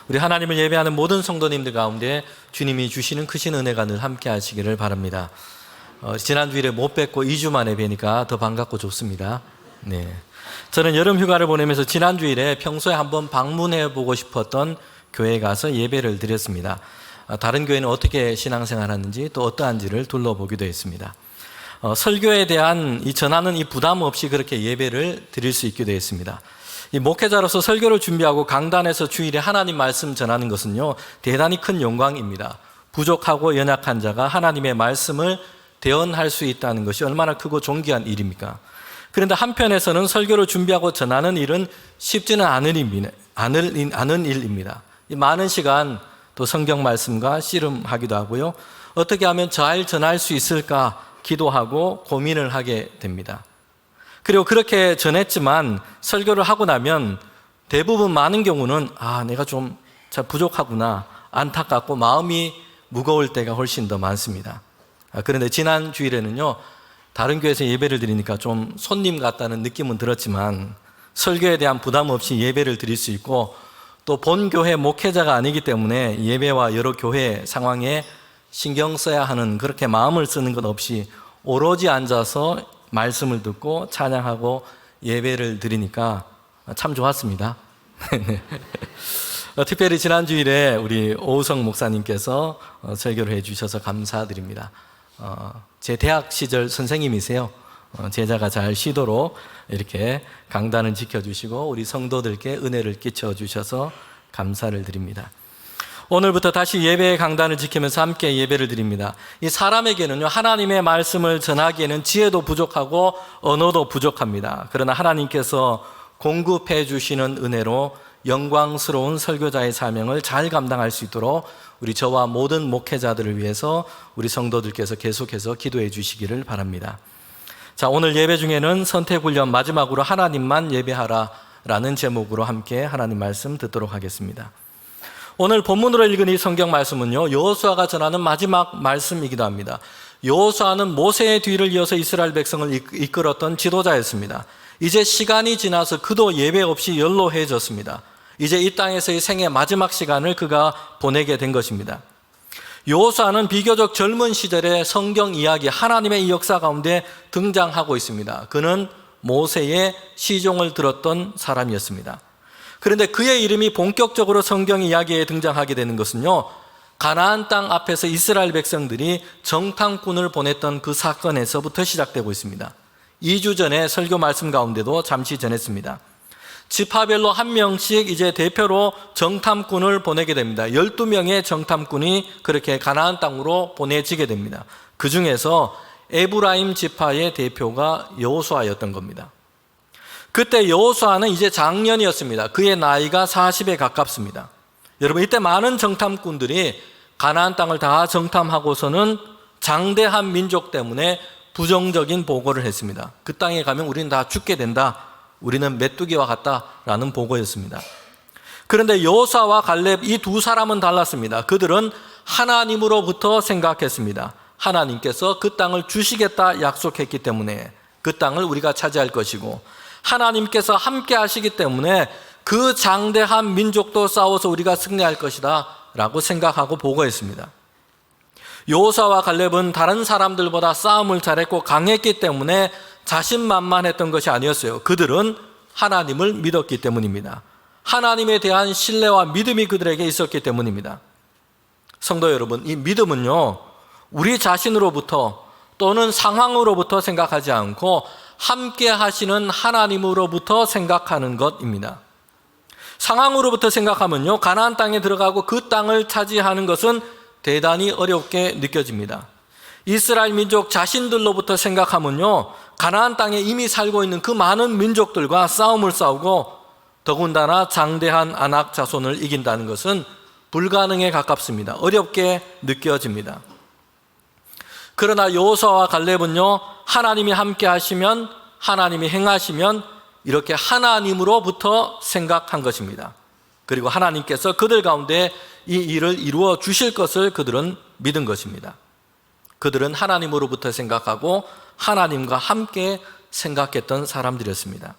우리 하나님을 예배하는 모든 성도님들 가운데 주님이 주시는 크신 은혜가 늘 함께 하시기를 바랍니다. 지난 주일에 못 뵙고 2주 만에 뵈니까 더 반갑고 좋습니다. 네. 저는 여름 휴가를 보내면서 지난 주일에 평소에 한번 방문해 보고 싶었던 교회에 가서 예배를 드렸습니다. 다른 교회는 어떻게 신앙생활 하는지 또 어떠한지를 둘러보기도 했습니다. 설교에 대한 전하는 이 부담 없이 그렇게 예배를 드릴 수 있기도 했습니다. 이 목회자로서 설교를 준비하고 강단에서 주일에 하나님 말씀 전하는 것은요, 대단히 큰 영광입니다. 부족하고 연약한 자가 하나님의 말씀을 대언할 수 있다는 것이 얼마나 크고 존귀한 일입니까? 그런데 한편에서는 설교를 준비하고 전하는 일은 쉽지는 않은 일입니다. 이 많은 시간 또 성경 말씀과 씨름하기도 하고요, 어떻게 하면 잘 전할 수 있을까 기도하고 고민을 하게 됩니다. 그리고 그렇게 전했지만 설교를 하고 나면 대부분 많은 경우는 내가 좀 잘 부족하구나, 안타깝고 마음이 무거울 때가 훨씬 더 많습니다. 그런데 지난 주일에는요, 다른 교회에서 예배를 드리니까 좀 손님 같다는 느낌은 들었지만 설교에 대한 부담 없이 예배를 드릴 수 있고, 또 본 교회 목회자가 아니기 때문에 예배와 여러 교회 상황에 신경 써야 하는, 그렇게 마음을 쓰는 것 없이 오로지 앉아서 말씀을 듣고 찬양하고 예배를 드리니까 참 좋았습니다. 특별히 지난 주일에 우리 오우성 목사님께서 설교를 해주셔서 감사드립니다. 제 대학 시절 선생님이세요. 제자가 잘 쉬도록 이렇게 강단을 지켜주시고 우리 성도들께 은혜를 끼쳐주셔서 감사를 드립니다. 오늘부터 다시 예배의 강단을 지키면서 함께 예배를 드립니다. 이 사람에게는요, 하나님의 말씀을 전하기에는 지혜도 부족하고 언어도 부족합니다. 그러나 하나님께서 공급해 주시는 은혜로 영광스러운 설교자의 사명을 잘 감당할 수 있도록 우리 저와 모든 목회자들을 위해서 우리 성도들께서 계속해서 기도해 주시기를 바랍니다. 자, 오늘 예배 중에는 선택훈련 마지막으로 하나님만 예배하라 라는 제목으로 함께 하나님 말씀 듣도록 하겠습니다. 오늘 본문으로 읽은 이 성경 말씀은요, 여호수아가 전하는 마지막 말씀이기도 합니다. 여호수아는 모세의 뒤를 이어서 이스라엘 백성을 이끌었던 지도자였습니다. 이제 시간이 지나서 그도 예배 없이 연로해졌습니다. 이제 이 땅에서의 생의 마지막 시간을 그가 보내게 된 것입니다. 여호수아는 비교적 젊은 시절에 성경 이야기, 하나님의 이 역사 가운데 등장하고 있습니다. 그는 모세의 시종을 들었던 사람이었습니다. 그런데 그의 이름이 본격적으로 성경 이야기에 등장하게 되는 것은요, 가나안 땅 앞에서 이스라엘 백성들이 정탐꾼을 보냈던 그 사건에서부터 시작되고 있습니다. 2주 전에 설교 말씀 가운데도 잠시 전했습니다. 지파별로 한 명씩 이제 대표로 정탐꾼을 보내게 됩니다. 12명의 정탐꾼이 그렇게 가나안 땅으로 보내지게 됩니다. 그 중에서 에브라임 지파의 대표가 여호수아였던 겁니다. 그때 여호수아는 이제 장년이었습니다. 그의 나이가 40에 가깝습니다. 여러분, 이때 많은 정탐꾼들이 가나안 땅을 다 정탐하고서는 장대한 민족 때문에 부정적인 보고를 했습니다. 그 땅에 가면 우리는 다 죽게 된다, 우리는 메뚜기와 같다라는 보고였습니다. 그런데 여호수아와 갈렙, 이 두 사람은 달랐습니다. 그들은 하나님으로부터 생각했습니다. 하나님께서 그 땅을 주시겠다 약속했기 때문에 그 땅을 우리가 차지할 것이고, 하나님께서 함께 하시기 때문에 그 장대한 민족도 싸워서 우리가 승리할 것이다 라고 생각하고 보고했습니다. 여호수아와 갈렙은 다른 사람들보다 싸움을 잘했고 강했기 때문에 자신만만했던 것이 아니었어요. 그들은 하나님을 믿었기 때문입니다. 하나님에 대한 신뢰와 믿음이 그들에게 있었기 때문입니다. 성도 여러분, 이 믿음은요, 우리 자신으로부터 또는 상황으로부터 생각하지 않고 함께 하시는 하나님으로부터 생각하는 것입니다. 상황으로부터 생각하면요, 가나안 땅에 들어가고 그 땅을 차지하는 것은 대단히 어렵게 느껴집니다. 이스라엘 민족 자신들로부터 생각하면요, 가나안 땅에 이미 살고 있는 그 많은 민족들과 싸움을 싸우고 더군다나 장대한 아낙 자손을 이긴다는 것은 불가능에 가깝습니다. 어렵게 느껴집니다. 그러나 여호수아와 갈렙은요, 하나님이 함께 하시면, 하나님이 행하시면 이렇게 하나님으로부터 생각한 것입니다. 그리고 하나님께서 그들 가운데 이 일을 이루어 주실 것을 그들은 믿은 것입니다. 그들은 하나님으로부터 생각하고 하나님과 함께 생각했던 사람들이었습니다.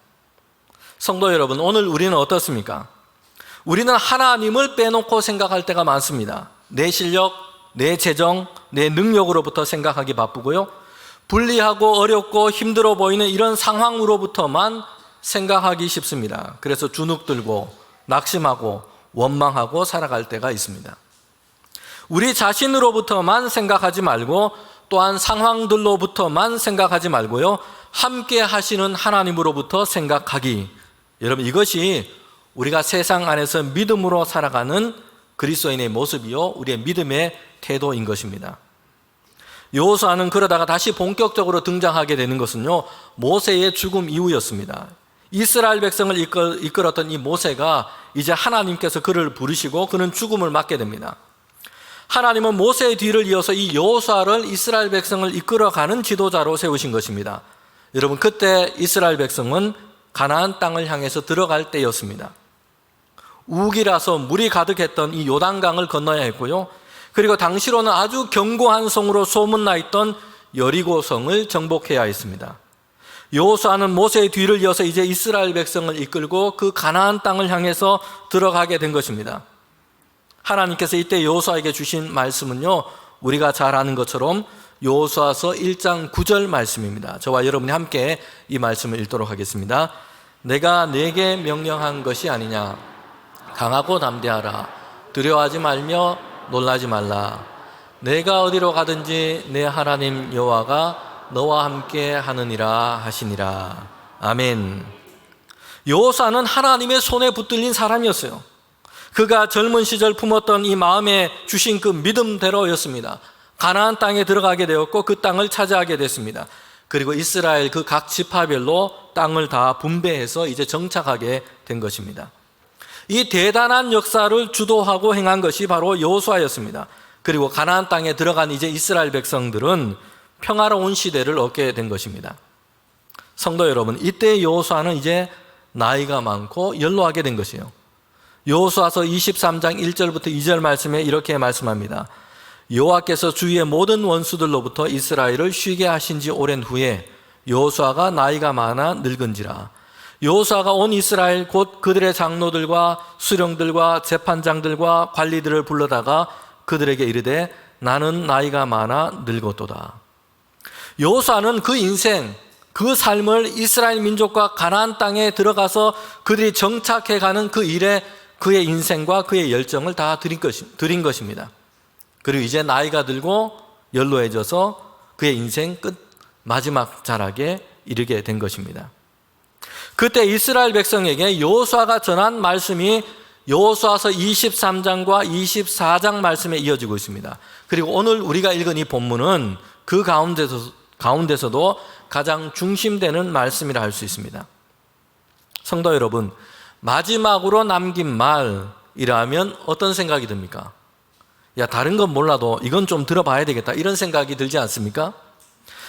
성도 여러분, 오늘 우리는 어떻습니까? 우리는 하나님을 빼놓고 생각할 때가 많습니다. 내 실력, 내 재정, 내 능력으로부터 생각하기 바쁘고요. 불리하고 어렵고 힘들어 보이는 이런 상황으로부터만 생각하기 쉽습니다. 그래서 주눅들고 낙심하고 원망하고 살아갈 때가 있습니다. 우리 자신으로부터만 생각하지 말고 또한 상황들로부터만 생각하지 말고요. 함께 하시는 하나님으로부터 생각하기. 여러분, 이것이 우리가 세상 안에서 믿음으로 살아가는 그리스도인의 모습이요, 우리의 믿음의 태도인 것입니다. 여호수아는 그러다가 다시 본격적으로 등장하게 되는 것은요, 모세의 죽음 이후였습니다. 이스라엘 백성을 이끌었던 이 모세가 이제 하나님께서 그를 부르시고 그는 죽음을 맞게 됩니다. 하나님은 모세의 뒤를 이어서 이 여호수아를 이스라엘 백성을 이끌어가는 지도자로 세우신 것입니다. 여러분, 그때 이스라엘 백성은 가나안 땅을 향해서 들어갈 때였습니다. 우기라서 물이 가득했던 이 요단강을 건너야 했고요. 그리고 당시로는 아주 견고한 성으로 소문나 있던 여리고성을 정복해야 했습니다. 여호수아는 모세의 뒤를 이어서 이제 이스라엘 백성을 이끌고 그 가나안 땅을 향해서 들어가게 된 것입니다. 하나님께서 이때 여호수아에게 주신 말씀은요, 우리가 잘 아는 것처럼 여호수아서 1장 9절 말씀입니다. 저와 여러분이 함께 이 말씀을 읽도록 하겠습니다. 내가 네게 명령한 것이 아니냐. 강하고 담대하라. 두려워하지 말며 놀라지 말라. 내가 어디로 가든지 내 하나님 여호와가 너와 함께 하느니라 하시니라. 아멘. 여호수아는 하나님의 손에 붙들린 사람이었어요. 그가 젊은 시절 품었던 이 마음에 주신 그 믿음대로였습니다. 가나안 땅에 들어가게 되었고 그 땅을 차지하게 됐습니다. 그리고 이스라엘 그 각 지파별로 땅을 다 분배해서 이제 정착하게 된 것입니다. 이 대단한 역사를 주도하고 행한 것이 바로 여호수아였습니다. 그리고 가나안 땅에 들어간 이제 이스라엘 백성들은 평화로운 시대를 얻게 된 것입니다. 성도 여러분, 이때 여호수아는 이제 나이가 많고 연로하게 된 것이에요. 여호수아서 23장 1절부터 2절 말씀에 이렇게 말씀합니다. 여호와께서 주위의 모든 원수들로부터 이스라엘을 쉬게 하신 지 오랜 후에 여호수아가 나이가 많아 늙은지라. 여호수아가 온 이스라엘 곧 그들의 장로들과 수령들과 재판장들과 관리들을 불러다가 그들에게 이르되 나는 나이가 많아 늙었도다. 여호수아는 그 인생, 그 삶을 이스라엘 민족과 가나안 땅에 들어가서 그들이 정착해가는 그 일에 그의 인생과 그의 열정을 다 드린 것입니다. 그리고 이제 나이가 들고 연로해져서 그의 인생 끝 마지막 자락에 이르게 된 것입니다. 그때 이스라엘 백성에게 여호수아가 전한 말씀이 여호수아서 23장과 24장 말씀에 이어지고 있습니다. 그리고 오늘 우리가 읽은 이 본문은 그 가운데서도 가장 중심되는 말씀이라 할 수 있습니다. 성도 여러분, 마지막으로 남긴 말이라면 어떤 생각이 듭니까? 야, 다른 건 몰라도 이건 좀 들어봐야 되겠다, 이런 생각이 들지 않습니까?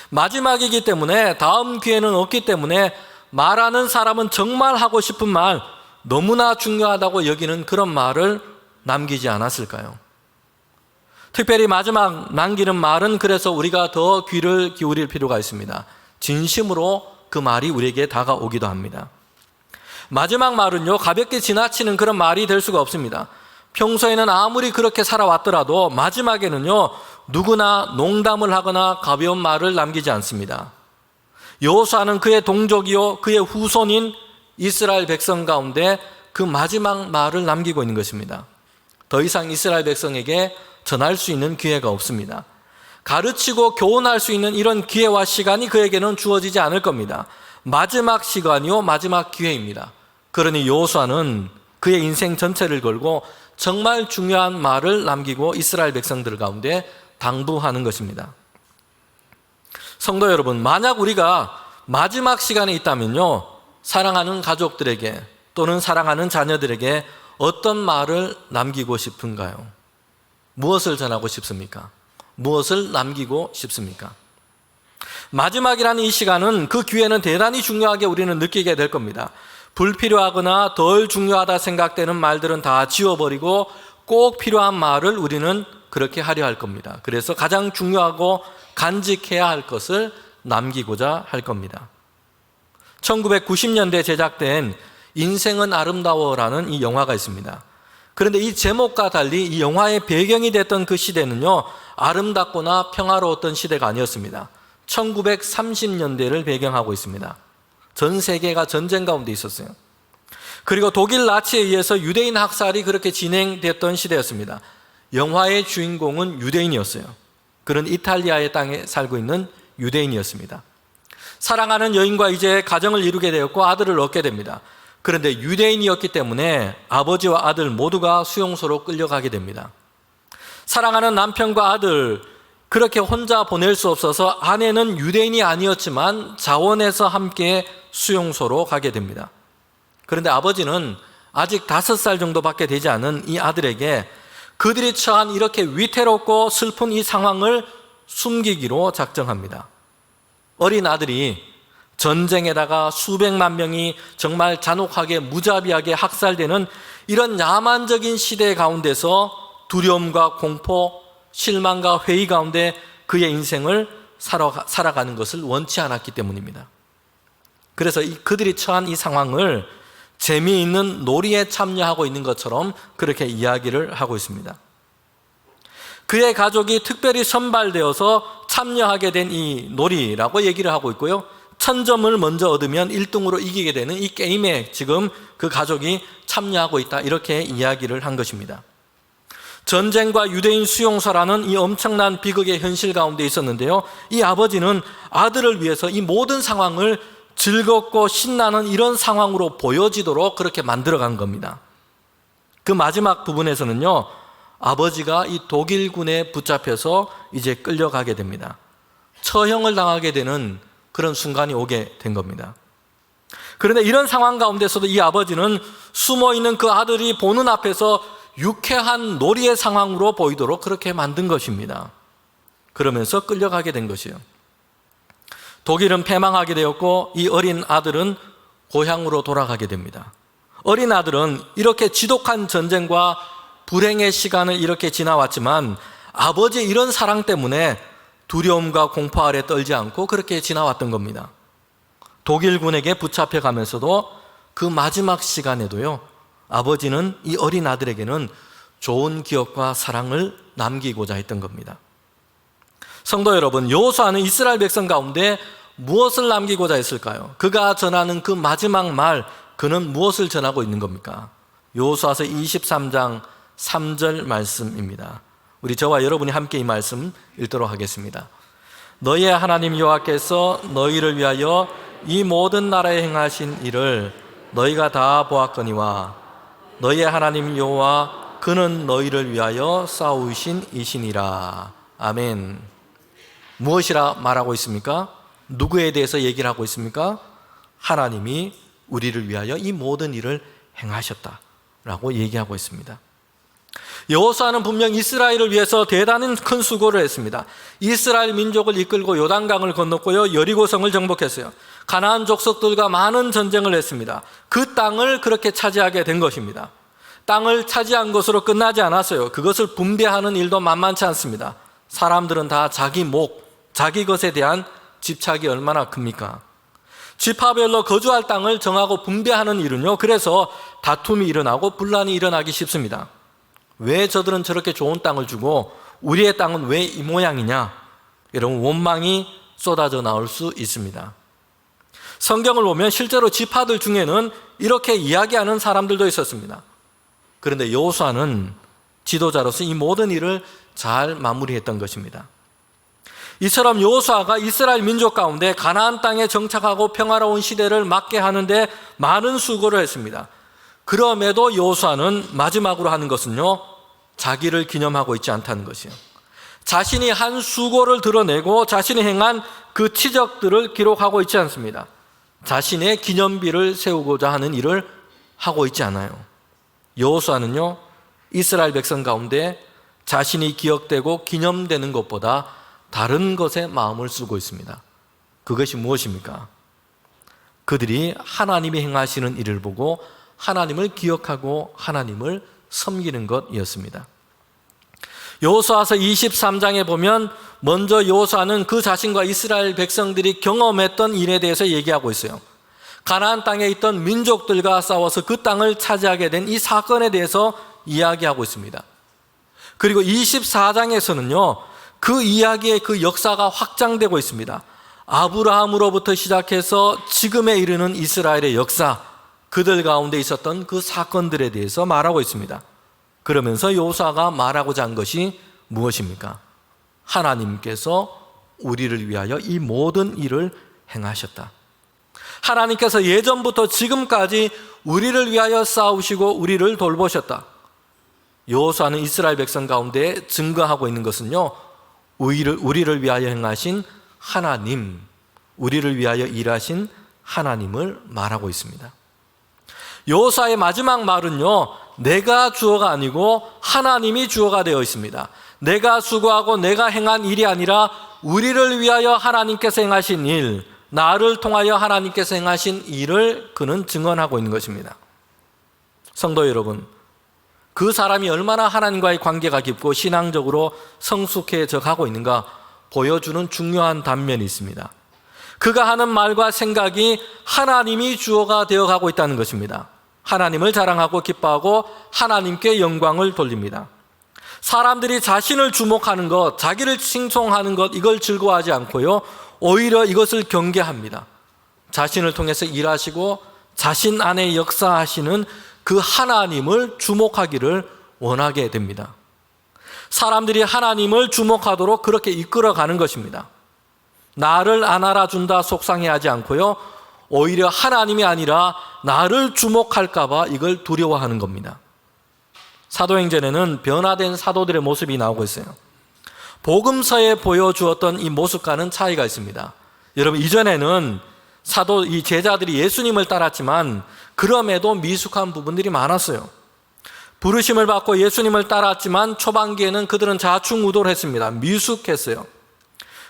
마지막이기 때문에, 다음 기회는 없기 때문에 말하는 사람은 정말 하고 싶은 말, 너무나 중요하다고 여기는 그런 말을 남기지 않았을까요? 특별히 마지막 남기는 말은 그래서 우리가 더 귀를 기울일 필요가 있습니다. 진심으로 그 말이 우리에게 다가오기도 합니다. 마지막 말은요, 가볍게 지나치는 그런 말이 될 수가 없습니다. 평소에는 아무리 그렇게 살아왔더라도 마지막에는요, 누구나 농담을 하거나 가벼운 말을 남기지 않습니다. 여호수아는 그의 동족이요 그의 후손인 이스라엘 백성 가운데 그 마지막 말을 남기고 있는 것입니다. 더 이상 이스라엘 백성에게 전할 수 있는 기회가 없습니다. 가르치고 교훈할 수 있는 이런 기회와 시간이 그에게는 주어지지 않을 겁니다. 마지막 시간이요 마지막 기회입니다. 그러니 여호수아는 그의 인생 전체를 걸고 정말 중요한 말을 남기고 이스라엘 백성들 가운데 당부하는 것입니다. 성도 여러분, 만약 우리가 마지막 시간에 있다면요, 사랑하는 가족들에게 또는 사랑하는 자녀들에게 어떤 말을 남기고 싶은가요? 무엇을 전하고 싶습니까? 무엇을 남기고 싶습니까? 마지막이라는 이 시간은, 그 기회는 대단히 중요하게 우리는 느끼게 될 겁니다. 불필요하거나 덜 중요하다 생각되는 말들은 다 지워버리고 꼭 필요한 말을 우리는 그렇게 하려 할 겁니다. 그래서 가장 중요하고 간직해야 할 것을 남기고자 할 겁니다. 1990년대에 제작된 인생은 아름다워라는 이 영화가 있습니다. 그런데 이 제목과 달리 이 영화의 배경이 됐던 그 시대는요, 아름답거나 평화로웠던 시대가 아니었습니다. 1930년대를 배경하고 있습니다. 전 세계가 전쟁 가운데 있었어요. 그리고 독일 나치에 의해서 유대인 학살이 그렇게 진행됐던 시대였습니다. 영화의 주인공은 유대인이었어요. 그런 이탈리아의 땅에 살고 있는 유대인이었습니다. 사랑하는 여인과 이제 가정을 이루게 되었고 아들을 얻게 됩니다. 그런데 유대인이었기 때문에 아버지와 아들 모두가 수용소로 끌려가게 됩니다. 사랑하는 남편과 아들 그렇게 혼자 보낼 수 없어서 아내는 유대인이 아니었지만 자원해서 함께 수용소로 가게 됩니다. 그런데 아버지는 아직 5살 정도밖에 되지 않은 이 아들에게 그들이 처한 이렇게 위태롭고 슬픈 이 상황을 숨기기로 작정합니다. 어린 아들이 전쟁에다가 수백만 명이 정말 잔혹하게 무자비하게 학살되는 이런 야만적인 시대 가운데서 두려움과 공포, 실망과 회의 가운데 그의 인생을 살아가는 것을 원치 않았기 때문입니다. 그래서 그들이 처한 이 상황을 재미있는 놀이에 참여하고 있는 것처럼 그렇게 이야기를 하고 있습니다. 그의 가족이 특별히 선발되어서 참여하게 된 이 놀이라고 얘기를 하고 있고요. 1000점을 먼저 얻으면 1등으로 이기게 되는 이 게임에 지금 그 가족이 참여하고 있다, 이렇게 이야기를 한 것입니다. 전쟁과 유대인 수용소라는 이 엄청난 비극의 현실 가운데 있었는데요, 이 아버지는 아들을 위해서 이 모든 상황을 즐겁고 신나는 이런 상황으로 보여지도록 그렇게 만들어간 겁니다. 그 마지막 부분에서는요, 아버지가 이 독일군에 붙잡혀서 이제 끌려가게 됩니다. 처형을 당하게 되는 그런 순간이 오게 된 겁니다. 그런데 이런 상황 가운데서도 이 아버지는 숨어있는 그 아들이 보는 앞에서 유쾌한 놀이의 상황으로 보이도록 그렇게 만든 것입니다. 그러면서 끌려가게 된 것이에요. 독일은 패망하게 되었고 이 어린 아들은 고향으로 돌아가게 됩니다. 어린 아들은 이렇게 지독한 전쟁과 불행의 시간을 이렇게 지나왔지만 아버지의 이런 사랑 때문에 두려움과 공포 아래 떨지 않고 그렇게 지나왔던 겁니다. 독일군에게 붙잡혀 가면서도 그 마지막 시간에도요, 아버지는 이 어린 아들에게는 좋은 기억과 사랑을 남기고자 했던 겁니다. 성도 여러분, 여호수아는 이스라엘 백성 가운데 무엇을 남기고자 했을까요? 그가 전하는 그 마지막 말, 그는 무엇을 전하고 있는 겁니까? 여호수아서 23장 3절 말씀입니다. 우리 저와 여러분이 함께 이 말씀 읽도록 하겠습니다. 너희의 하나님 여호와께서 너희를 위하여 이 모든 나라에 행하신 일을 너희가 다 보았거니와 너희의 하나님 여호와 그는 너희를 위하여 싸우신 이시니라. 아멘. 무엇이라 말하고 있습니까? 누구에 대해서 얘기를 하고 있습니까? 하나님이 우리를 위하여 이 모든 일을 행하셨다라고 얘기하고 있습니다. 여호수아는 분명 이스라엘을 위해서 대단한 큰 수고를 했습니다. 이스라엘 민족을 이끌고 요단강을 건넜고요, 여리고성을 정복했어요. 가나안 족속들과 많은 전쟁을 했습니다. 그 땅을 그렇게 차지하게 된 것입니다. 땅을 차지한 것으로 끝나지 않았어요. 그것을 분배하는 일도 만만치 않습니다. 사람들은 다 자기 자기 것에 대한 집착이 얼마나 큽니까? 지파별로 거주할 땅을 정하고 분배하는 일은요, 그래서 다툼이 일어나고 분란이 일어나기 쉽습니다. 왜 저들은 저렇게 좋은 땅을 주고 우리의 땅은 왜 이 모양이냐? 이런 원망이 쏟아져 나올 수 있습니다. 성경을 보면 실제로 지파들 중에는 이렇게 이야기하는 사람들도 있었습니다. 그런데 여호수아는 지도자로서 이 모든 일을 잘 마무리했던 것입니다. 이처럼 여호수아가 이스라엘 민족 가운데 가나안 땅에 정착하고 평화로운 시대를 맞게 하는데 많은 수고를 했습니다. 그럼에도 여호수아는 마지막으로 하는 것은요, 자기를 기념하고 있지 않다는 것이에요. 자신이 한 수고를 드러내고 자신이 행한 그 치적들을 기록하고 있지 않습니다. 자신의 기념비를 세우고자 하는 일을 하고 있지 않아요. 여호수아는요, 이스라엘 백성 가운데 자신이 기억되고 기념되는 것보다 다른 것에 마음을 쓰고 있습니다. 그것이 무엇입니까? 그들이 하나님이 행하시는 일을 보고 하나님을 기억하고 하나님을 섬기는 것이었습니다. 여호수아서 23장에 보면 먼저 여호수아는 그 자신과 이스라엘 백성들이 경험했던 일에 대해서 얘기하고 있어요. 가나안 땅에 있던 민족들과 싸워서 그 땅을 차지하게 된 이 사건에 대해서 이야기하고 있습니다. 그리고 24장에서는요, 그 이야기의 그 역사가 확장되고 있습니다. 아브라함으로부터 시작해서 지금에 이르는 이스라엘의 역사, 그들 가운데 있었던 그 사건들에 대해서 말하고 있습니다. 그러면서 여호수아가 말하고자 한 것이 무엇입니까? 하나님께서 우리를 위하여 이 모든 일을 행하셨다. 하나님께서 예전부터 지금까지 우리를 위하여 싸우시고 우리를 돌보셨다. 여호수아는 이스라엘 백성 가운데 증거하고 있는 것은요, 우리를 위하여 행하신 하나님, 우리를 위하여 일하신 하나님을 말하고 있습니다. 여호수아의 마지막 말은요, 내가 주어가 아니고 하나님이 주어가 되어 있습니다. 내가 수고하고 내가 행한 일이 아니라 우리를 위하여 하나님께서 행하신 일, 나를 통하여 하나님께서 행하신 일을 그는 증언하고 있는 것입니다. 성도 여러분, 그 사람이 얼마나 하나님과의 관계가 깊고 신앙적으로 성숙해져 가고 있는가 보여주는 중요한 단면이 있습니다. 그가 하는 말과 생각이 하나님이 주어가 되어 가고 있다는 것입니다. 하나님을 자랑하고 기뻐하고 하나님께 영광을 돌립니다. 사람들이 자신을 주목하는 것, 자기를 칭송하는 것, 이걸 즐거워하지 않고요, 오히려 이것을 경계합니다. 자신을 통해서 일하시고 자신 안에 역사하시는 그 하나님을 주목하기를 원하게 됩니다. 사람들이 하나님을 주목하도록 그렇게 이끌어가는 것입니다. 나를 안 알아준다 속상해하지 않고요, 오히려 하나님이 아니라 나를 주목할까 봐 이걸 두려워하는 겁니다. 사도행전에는 변화된 사도들의 모습이 나오고 있어요. 복음서에 보여주었던 이 모습과는 차이가 있습니다. 여러분, 이전에는 이 제자들이 예수님을 따랐지만 그럼에도 미숙한 부분들이 많았어요. 부르심을 받고 예수님을 따랐지만 초반기에는 그들은 좌충우돌 했습니다. 미숙했어요.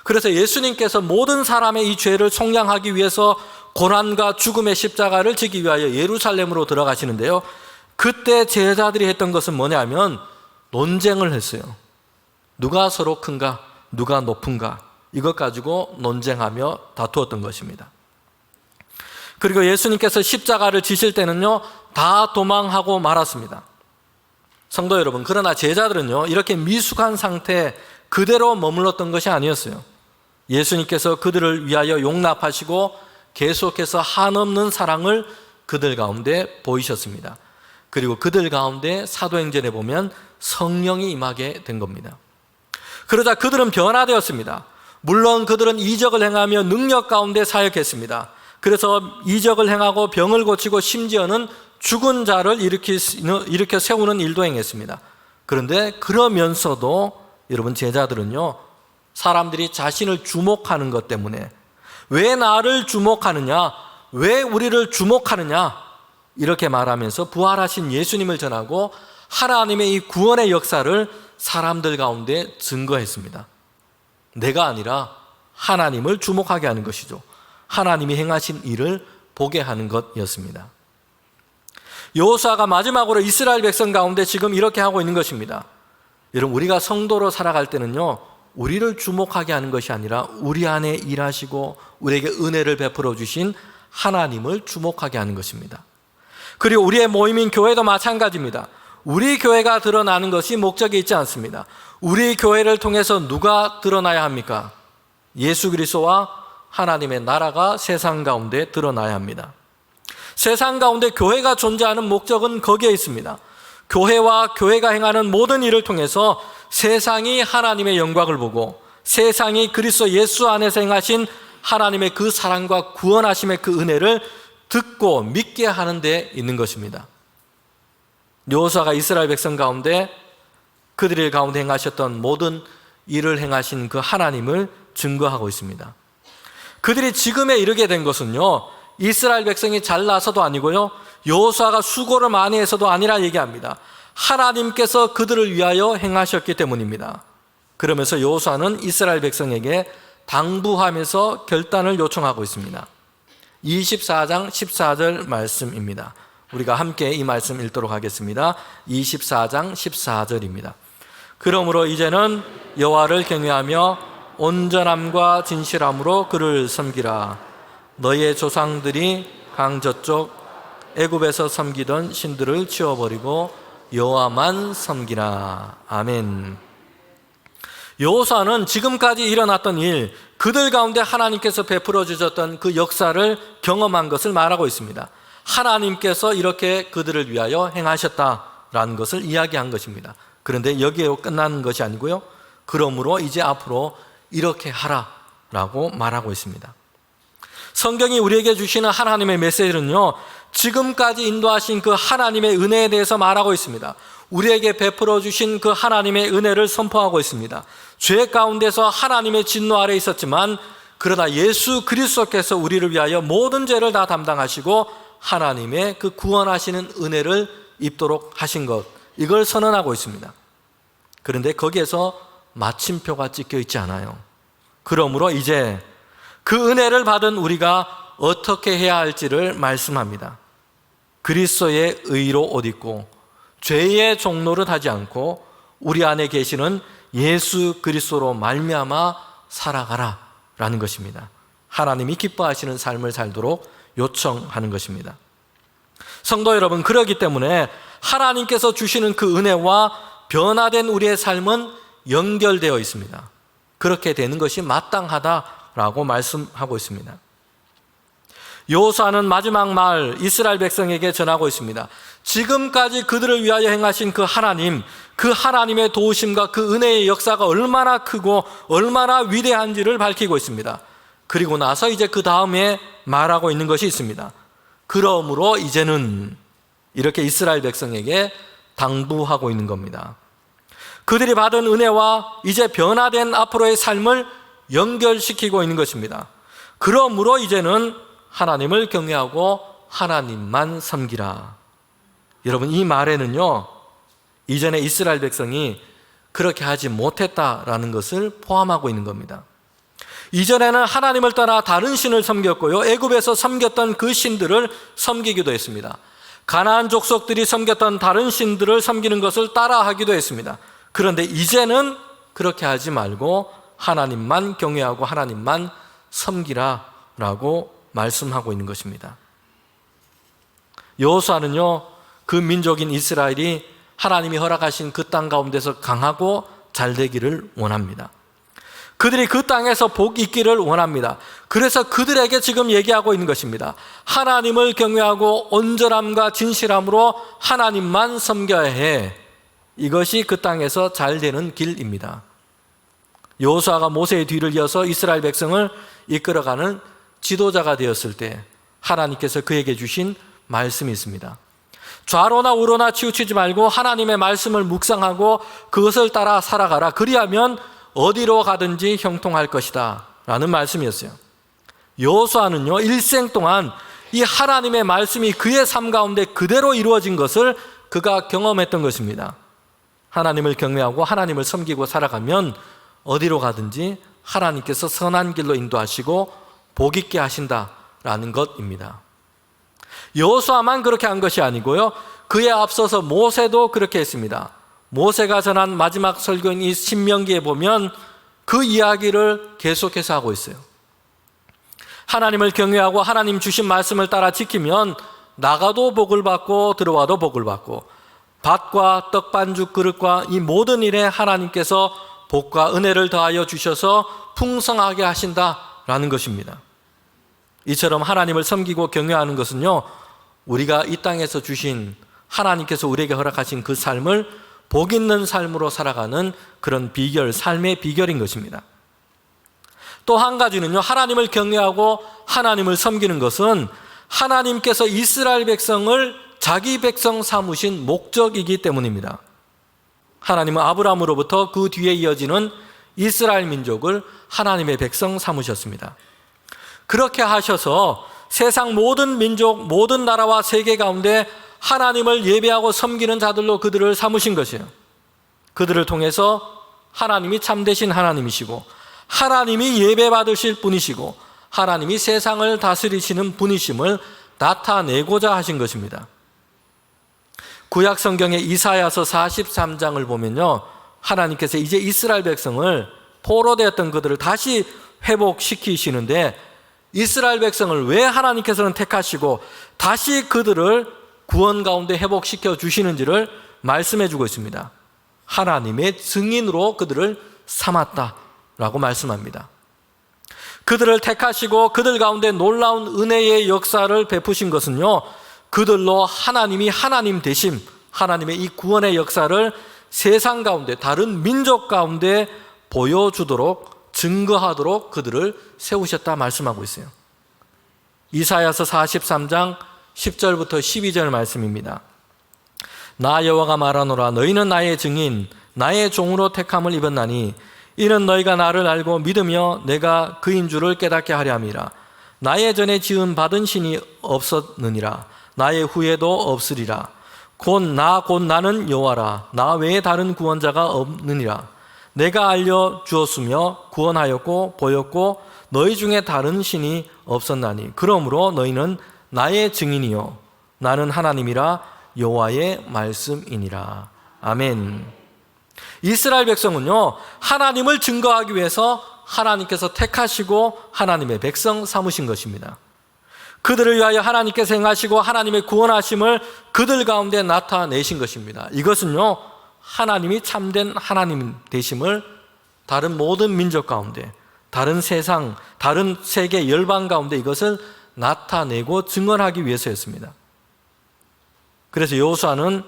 그래서 예수님께서 모든 사람의 이 죄를 속량하기 위해서 고난과 죽음의 십자가를 지기 위하여 예루살렘으로 들어가시는데요, 그때 제자들이 했던 것은 뭐냐면 논쟁을 했어요. 누가 서로 큰가, 누가 높은가, 이것 가지고 논쟁하며 다투었던 것입니다. 그리고 예수님께서 십자가를 지실 때는요, 다 도망하고 말았습니다. 성도 여러분, 그러나 제자들은요, 이렇게 미숙한 상태 그대로 머물렀던 것이 아니었어요. 예수님께서 그들을 위하여 용납하시고 계속해서 한없는 사랑을 그들 가운데 보이셨습니다. 그리고 그들 가운데 사도행전에 보면 성령이 임하게 된 겁니다. 그러자 그들은 변화되었습니다. 물론 그들은 이적을 행하며 능력 가운데 사역했습니다. 그래서 이적을 행하고 병을 고치고 심지어는 죽은 자를 일으켜 세우는 일도 행했습니다. 그런데 그러면서도 여러분, 제자들은요, 사람들이 자신을 주목하는 것 때문에, 왜 나를 주목하느냐, 왜 우리를 주목하느냐, 이렇게 말하면서 부활하신 예수님을 전하고 하나님의 이 구원의 역사를 사람들 가운데 증거했습니다. 내가 아니라 하나님을 주목하게 하는 것이죠. 하나님이 행하신 일을 보게 하는 것이었습니다. 여호수아가 마지막으로 이스라엘 백성 가운데 지금 이렇게 하고 있는 것입니다. 여러분, 우리가 성도로 살아갈 때는요, 우리를 주목하게 하는 것이 아니라 우리 안에 일하시고 우리에게 은혜를 베풀어 주신 하나님을 주목하게 하는 것입니다. 그리고 우리의 모임인 교회도 마찬가지입니다. 우리 교회가 드러나는 것이 목적이 있지 않습니다. 우리 교회를 통해서 누가 드러나야 합니까? 예수 그리스도와 하나님의 나라가 세상 가운데 드러나야 합니다. 세상 가운데 교회가 존재하는 목적은 거기에 있습니다. 교회와 교회가 행하는 모든 일을 통해서 세상이 하나님의 영광을 보고 세상이 그리스도 예수 안에서 행하신 하나님의 그 사랑과 구원하심의 그 은혜를 듣고 믿게 하는 데 있는 것입니다. 여호수아가 이스라엘 백성 가운데 그들의 가운데 행하셨던 모든 일을 행하신 그 하나님을 증거하고 있습니다. 그들이 지금에 이르게 된 것은요, 이스라엘 백성이 잘나서도 아니고요, 여호수아가 수고를 많이 해서도 아니라 얘기합니다. 하나님께서 그들을 위하여 행하셨기 때문입니다. 그러면서 여호수아는 이스라엘 백성에게 당부하면서 결단을 요청하고 있습니다. 24장 14절 말씀입니다. 우리가 함께 이 말씀 읽도록 하겠습니다. 24장 14절입니다. 그러므로 이제는 여호와를 경외하며 온전함과 진실함으로 그를 섬기라. 너희의 조상들이 강 저쪽 애굽에서 섬기던 신들을 치워버리고 여호와만 섬기라. 아멘. 여호수아는 지금까지 일어났던 일, 그들 가운데 하나님께서 베풀어 주셨던 그 역사를 경험한 것을 말하고 있습니다. 하나님께서 이렇게 그들을 위하여 행하셨다라는 것을 이야기한 것입니다. 그런데 여기에 끝나는 것이 아니고요, 그러므로 이제 앞으로 이렇게 하라라고 말하고 있습니다. 성경이 우리에게 주시는 하나님의 메시지는요, 지금까지 인도하신 그 하나님의 은혜에 대해서 말하고 있습니다. 우리에게 베풀어 주신 그 하나님의 은혜를 선포하고 있습니다. 죄 가운데서 하나님의 진노 아래 있었지만, 그러나 예수 그리스도께서 우리를 위하여 모든 죄를 다 담당하시고 하나님의 그 구원하시는 은혜를 입도록 하신 것, 이걸 선언하고 있습니다. 그런데 거기에서 마침표가 찍혀 있지 않아요. 그러므로 이제 그 은혜를 받은 우리가 어떻게 해야 할지를 말씀합니다. 그리스도의 의로 옷 입고 죄의 종노릇 하지 않고 우리 안에 계시는 예수 그리스도로 말미암아 살아가라 라는 것입니다. 하나님이 기뻐하시는 삶을 살도록 요청하는 것입니다. 성도 여러분, 그렇기 때문에 하나님께서 주시는 그 은혜와 변화된 우리의 삶은 연결되어 있습니다. 그렇게 되는 것이 마땅하다라고 말씀하고 있습니다. 여호수아는 마지막 말 이스라엘 백성에게 전하고 있습니다. 지금까지 그들을 위하여 행하신 그 하나님, 그 하나님의 도우심과 그 은혜의 역사가 얼마나 크고 얼마나 위대한지를 밝히고 있습니다. 그리고 나서 이제 그 다음에 말하고 있는 것이 있습니다. 그러므로 이제는, 이렇게 이스라엘 백성에게 당부하고 있는 겁니다. 그들이 받은 은혜와 이제 변화된 앞으로의 삶을 연결시키고 있는 것입니다. 그러므로 이제는 하나님을 경외하고 하나님만 섬기라. 여러분, 이 말에는요, 이전에 이스라엘 백성이 그렇게 하지 못했다라는 것을 포함하고 있는 겁니다. 이전에는 하나님을 떠나 다른 신을 섬겼고요, 애굽에서 섬겼던 그 신들을 섬기기도 했습니다. 가나안 족속들이 섬겼던 다른 신들을 섬기는 것을 따라하기도 했습니다. 그런데 이제는 그렇게 하지 말고 하나님만 경외하고 하나님만 섬기라라고 말씀하고 있는 것입니다. 여호수아는요, 그 민족인 이스라엘이 하나님이 허락하신 그 땅 가운데서 강하고 잘 되기를 원합니다. 그들이 그 땅에서 복 있기를 원합니다. 그래서 그들에게 지금 얘기하고 있는 것입니다. 하나님을 경외하고 온전함과 진실함으로 하나님만 섬겨야 해. 이것이 그 땅에서 잘 되는 길입니다. 여호수아가 모세의 뒤를 이어서 이스라엘 백성을 이끌어가는 지도자가 되었을 때 하나님께서 그에게 주신 말씀이 있습니다. 좌로나 우로나 치우치지 말고 하나님의 말씀을 묵상하고 그것을 따라 살아가라. 그리하면 어디로 가든지 형통할 것이다 라는 말씀이었어요. 여호수아는요, 일생 동안 이 하나님의 말씀이 그의 삶 가운데 그대로 이루어진 것을 그가 경험했던 것입니다. 하나님을 경외하고 하나님을 섬기고 살아가면 어디로 가든지 하나님께서 선한 길로 인도하시고 복 있게 하신다라는 것입니다. 여호수아만 그렇게 한 것이 아니고요, 그에 앞서서 모세도 그렇게 했습니다. 모세가 전한 마지막 설교인 이 신명기에 보면 그 이야기를 계속해서 하고 있어요. 하나님을 경외하고 하나님 주신 말씀을 따라 지키면 나가도 복을 받고 들어와도 복을 받고 밭과 떡반죽 그릇과 이 모든 일에 하나님께서 복과 은혜를 더하여 주셔서 풍성하게 하신다라는 것입니다. 이처럼 하나님을 섬기고 경외하는 것은요, 우리가 이 땅에서 주신 하나님께서 우리에게 허락하신 그 삶을 복 있는 삶으로 살아가는 그런 비결, 삶의 비결인 것입니다. 또 한 가지는요, 하나님을 경외하고 하나님을 섬기는 것은 하나님께서 이스라엘 백성을 자기 백성 삼으신 목적이기 때문입니다. 하나님은 아브라함으로부터 그 뒤에 이어지는 이스라엘 민족을 하나님의 백성 삼으셨습니다. 그렇게 하셔서 세상 모든 민족, 모든 나라와 세계 가운데 하나님을 예배하고 섬기는 자들로 그들을 삼으신 것이에요. 그들을 통해서 하나님이 참되신 하나님이시고 하나님이 예배받으실 분이시고 하나님이 세상을 다스리시는 분이심을 나타내고자 하신 것입니다. 구약 성경의 이사야서 43장을 보면요, 하나님께서 이제 이스라엘 백성을 포로되었던 그들을 다시 회복시키시는데 이스라엘 백성을 왜 하나님께서는 택하시고 다시 그들을 구원 가운데 회복시켜 주시는지를 말씀해 주고 있습니다. 하나님의 증인으로 그들을 삼았다라고 말씀합니다. 그들을 택하시고 그들 가운데 놀라운 은혜의 역사를 베푸신 것은요, 그들로 하나님이 하나님 되심, 하나님의 이 구원의 역사를 세상 가운데, 다른 민족 가운데 보여주도록, 증거하도록 그들을 세우셨다 말씀하고 있어요. 이사야서 43장 10절부터 12절 말씀입니다. 나 여호와가 말하노라. 너희는 나의 증인, 나의 종으로 택함을 입었나니 이는 너희가 나를 알고 믿으며 내가 그인 줄을 깨닫게 하려 함이라. 나의 전에 지은 받은 신이 없었느니라. 나의 후에도 없으리라. 곧 나는 여호와라. 나 외에 다른 구원자가 없느니라. 내가 알려주었으며 구원하였고 보였고 너희 중에 다른 신이 없었나니 그러므로 너희는 나의 증인이요 나는 하나님이라 여호와의 말씀이니라. 아멘. 이스라엘 백성은요, 하나님을 증거하기 위해서 하나님께서 택하시고 하나님의 백성 삼으신 것입니다. 그들을 위하여 하나님께서 행하시고 하나님의 구원하심을 그들 가운데 나타내신 것입니다. 이것은요, 하나님이 참된 하나님 되심을 다른 모든 민족 가운데, 다른 세상, 다른 세계 열방 가운데 이것을 나타내고 증언하기 위해서였습니다. 그래서 여호수아는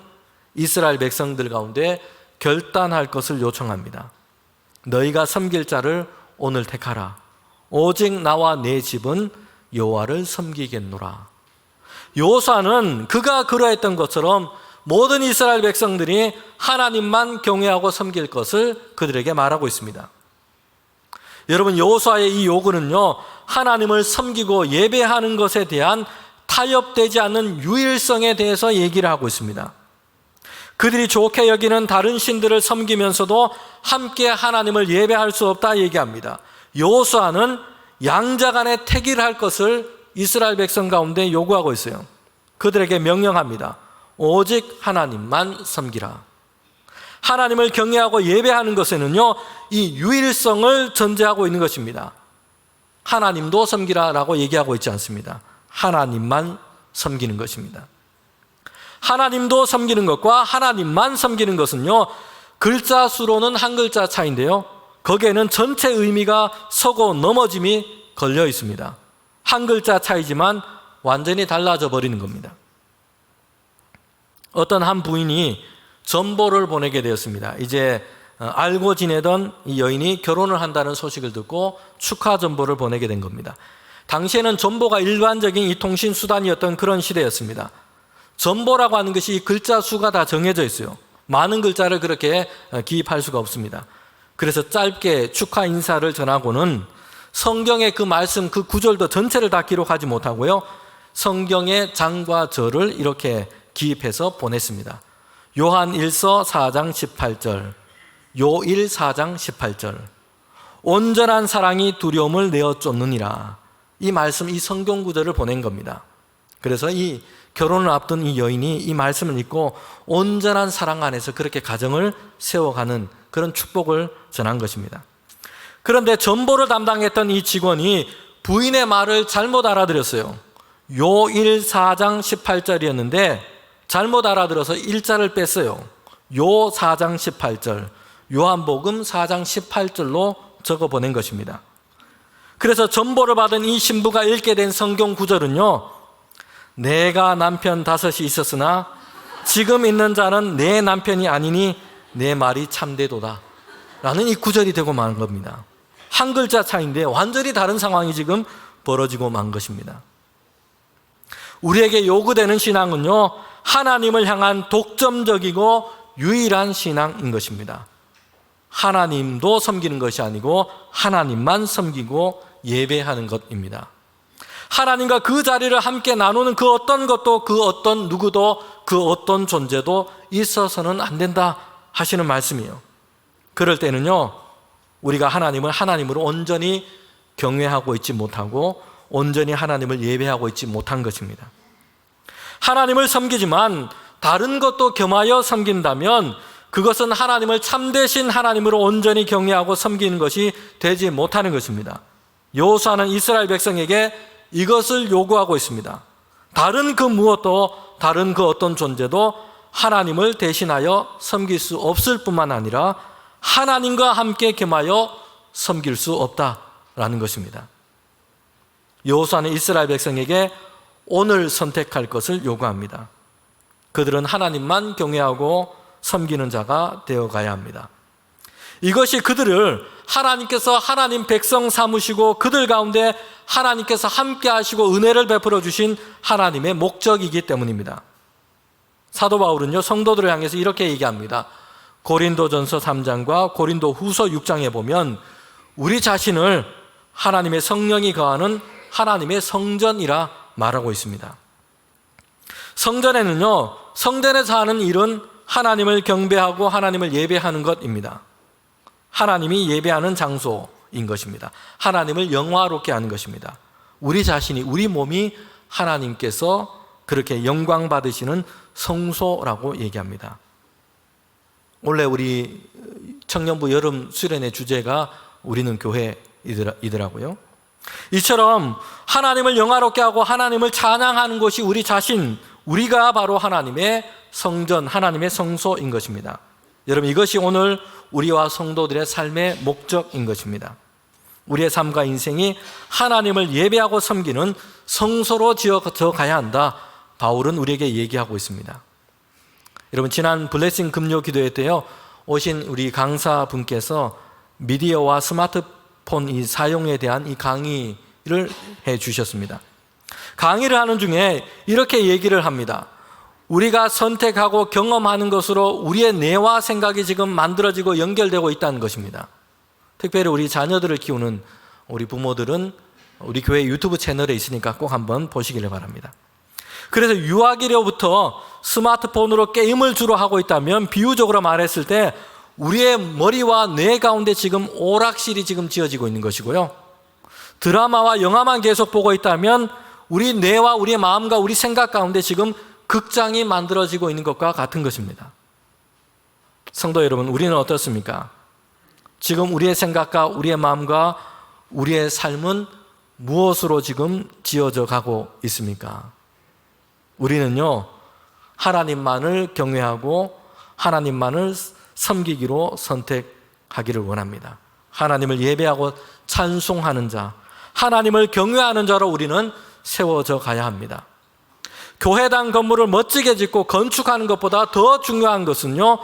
이스라엘 백성들 가운데 결단할 것을 요청합니다. 너희가 섬길 자를 오늘 택하라. 오직 나와 내 집은 여호와를 섬기겠노라. 여호수아는 그가 그러했던 것처럼 모든 이스라엘 백성들이 하나님만 경외하고 섬길 것을 그들에게 말하고 있습니다. 여러분, 여호수아의 이 요구는요, 하나님을 섬기고 예배하는 것에 대한 타협되지 않는 유일성에 대해서 얘기를 하고 있습니다. 그들이 좋게 여기는 다른 신들을 섬기면서도 함께 하나님을 예배할 수 없다 얘기합니다. 여호수아는 양자간에 택일할 것을 이스라엘 백성 가운데 요구하고 있어요. 그들에게 명령합니다. 오직 하나님만 섬기라. 하나님을 경외하고 예배하는 것에는요, 이 유일성을 전제하고 있는 것입니다. 하나님도 섬기라라고 얘기하고 있지 않습니다. 하나님만 섬기는 것입니다. 하나님도 섬기는 것과 하나님만 섬기는 것은요, 글자 수로는 한 글자 차이인데요, 거기에는 전체 의미가 서고 넘어짐이 걸려 있습니다. 한 글자 차이지만 완전히 달라져 버리는 겁니다. 어떤 한 부인이 전보를 보내게 되었습니다. 이제 알고 지내던 이 여인이 결혼을 한다는 소식을 듣고 축하 전보를 보내게 된 겁니다. 당시에는 전보가 일반적인 이 통신 수단이었던 그런 시대였습니다. 전보라고 하는 것이 글자 수가 다 정해져 있어요. 많은 글자를 그렇게 기입할 수가 없습니다. 그래서 짧게 축하 인사를 전하고는 성경의 그 말씀, 그 구절도 전체를 다 기록하지 못하고요, 성경의 장과 절을 이렇게 기입해서 보냈습니다. 요한 1서 4장 18절, 요일 4장 18절, 온전한 사랑이 두려움을 내어 쫓느니라. 이 말씀, 이 성경 구절을 보낸 겁니다. 그래서 이 결혼을 앞둔 이 여인이 이 말씀을 읽고 온전한 사랑 안에서 그렇게 가정을 세워가는 그런 축복을 전한 것입니다. 그런데 전보를 담당했던 이 직원이 부인의 말을 잘못 알아들었어요. 요일 4장 18절이었는데 잘못 알아들어서 일자를 뺐어요. 요 4장 18절, 요한복음 4장 18절로 적어 보낸 것입니다. 그래서 전보를 받은 이 신부가 읽게 된 성경 구절은요, 내가 남편 5이 있었으나 지금 있는 자는 내 남편이 아니니 내 말이 참되도다 라는 이 구절이 되고 만 겁니다. 한 글자 차이인데 완전히 다른 상황이 지금 벌어지고 만 것입니다. 우리에게 요구되는 신앙은요, 하나님을 향한 독점적이고 유일한 신앙인 것입니다. 하나님도 섬기는 것이 아니고 하나님만 섬기고 예배하는 것입니다. 하나님과 그 자리를 함께 나누는 그 어떤 것도, 그 어떤 누구도, 그 어떤 존재도 있어서는 안 된다 하시는 말씀이에요. 그럴 때는요, 우리가 하나님을 하나님으로 온전히 경외하고 있지 못하고 온전히 하나님을 예배하고 있지 못한 것입니다. 하나님을 섬기지만 다른 것도 겸하여 섬긴다면 그것은 하나님을 참되신 하나님으로 온전히 경외하고 섬기는 것이 되지 못하는 것입니다. 여호수아는 이스라엘 백성에게 이것을 요구하고 있습니다. 다른 그 무엇도, 다른 그 어떤 존재도 하나님을 대신하여 섬길 수 없을 뿐만 아니라 하나님과 함께 겸하여 섬길 수 없다라는 것입니다. 여호수아는 이스라엘 백성에게 오늘 선택할 것을 요구합니다. 그들은 하나님만 경외하고 섬기는 자가 되어가야 합니다. 이것이 그들을 하나님께서 하나님 백성 삼으시고 그들 가운데 하나님께서 함께 하시고 은혜를 베풀어 주신 하나님의 목적이기 때문입니다. 사도 바울은요, 성도들을 향해서 이렇게 얘기합니다. 고린도전서 3장과 고린도후서 6장에 보면 우리 자신을 하나님의 성령이 거하는 하나님의 성전이라 말하고 있습니다. 성전에는요, 성전에서 하는 일은 하나님을 경배하고 하나님을 예배하는 것입니다. 하나님이 예배하는 장소인 것입니다. 하나님을 영화롭게 하는 것입니다. 우리 자신이, 우리 몸이 하나님께서 그렇게 영광 받으시는 성소라고 얘기합니다. 원래 우리 청년부 여름 수련의 주제가 우리는 교회이더라고요. 이처럼 하나님을 영화롭게 하고 하나님을 찬양하는 것이 우리 자신, 우리가 바로 하나님의 성전, 하나님의 성소인 것입니다. 여러분, 이것이 오늘 우리와 성도들의 삶의 목적인 것입니다. 우리의 삶과 인생이 하나님을 예배하고 섬기는 성소로 지어져 가야 한다. 바울은 우리에게 얘기하고 있습니다. 여러분, 지난 블레싱 금요 기도회 때요, 오신 우리 강사분께서 미디어와 스마트폰 이 사용에 대한 이 강의를 해 주셨습니다. 강의를 하는 중에 이렇게 얘기를 합니다. 우리가 선택하고 경험하는 것으로 우리의 뇌와 생각이 지금 만들어지고 연결되고 있다는 것입니다. 특별히 우리 자녀들을 키우는 우리 부모들은 우리 교회 유튜브 채널에 있으니까 꼭 한번 보시기를 바랍니다. 그래서 유아기로부터 스마트폰으로 게임을 주로 하고 있다면, 비유적으로 말했을 때 우리의 머리와 뇌 가운데 지금 오락실이 지금 지어지고 있는 것이고요, 드라마와 영화만 계속 보고 있다면 우리 뇌와 우리의 마음과 우리 생각 가운데 지금 극장이 만들어지고 있는 것과 같은 것입니다. 성도 여러분, 우리는 어떻습니까? 지금 우리의 생각과 우리의 마음과 우리의 삶은 무엇으로 지금 지어져 가고 있습니까? 우리는요, 하나님만을 경외하고 하나님만을 섬기기로 선택하기를 원합니다. 하나님을 예배하고 찬송하는 자, 하나님을 경외하는 자로 우리는 세워져 가야 합니다. 교회당 건물을 멋지게 짓고 건축하는 것보다 더 중요한 것은요,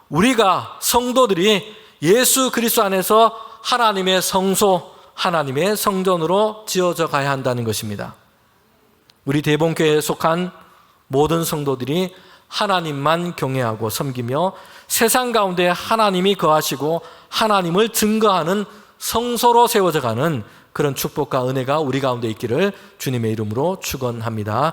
우리가 성도들이 예수 그리스도 안에서 하나님의 성소, 하나님의 성전으로 지어져 가야 한다는 것입니다. 우리 대본교회에 속한 모든 성도들이 하나님만 경외하고 섬기며 세상 가운데 하나님이 거하시고 하나님을 증거하는 성소로 세워져 가는 그런 축복과 은혜가 우리 가운데 있기를 주님의 이름으로 축원합니다.